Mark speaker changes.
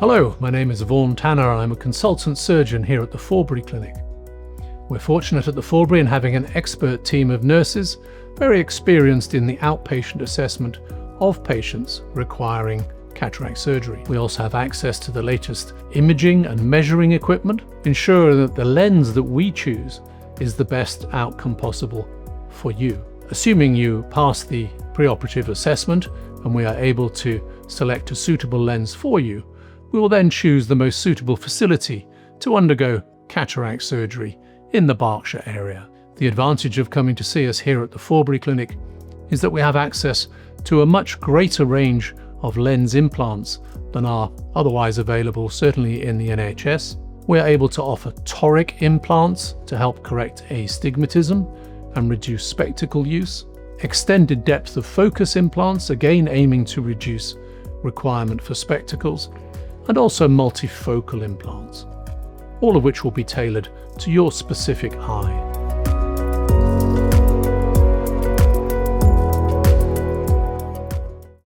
Speaker 1: Hello, my name is Vaughan Tanner and I'm a consultant surgeon here at the Forbury Clinic. We're fortunate at the Forbury in having an expert team of nurses, very experienced in the outpatient assessment of patients requiring cataract surgery. We also have access to the latest imaging and measuring equipment, ensuring that the lens that we choose is the best outcome possible for you. Assuming you pass the preoperative assessment and we are able to select a suitable lens for you, we will then choose the most suitable facility to undergo cataract surgery in the Berkshire area. The advantage of coming to see us here at the Forbury Clinic is that we have access to a much greater range of lens implants than are otherwise available, certainly in the NHS. We are able to offer toric implants to help correct astigmatism and reduce spectacle use, extended depth of focus implants, again aiming to reduce requirement for spectacles, and also multifocal implants, all of which will be tailored to your specific eye.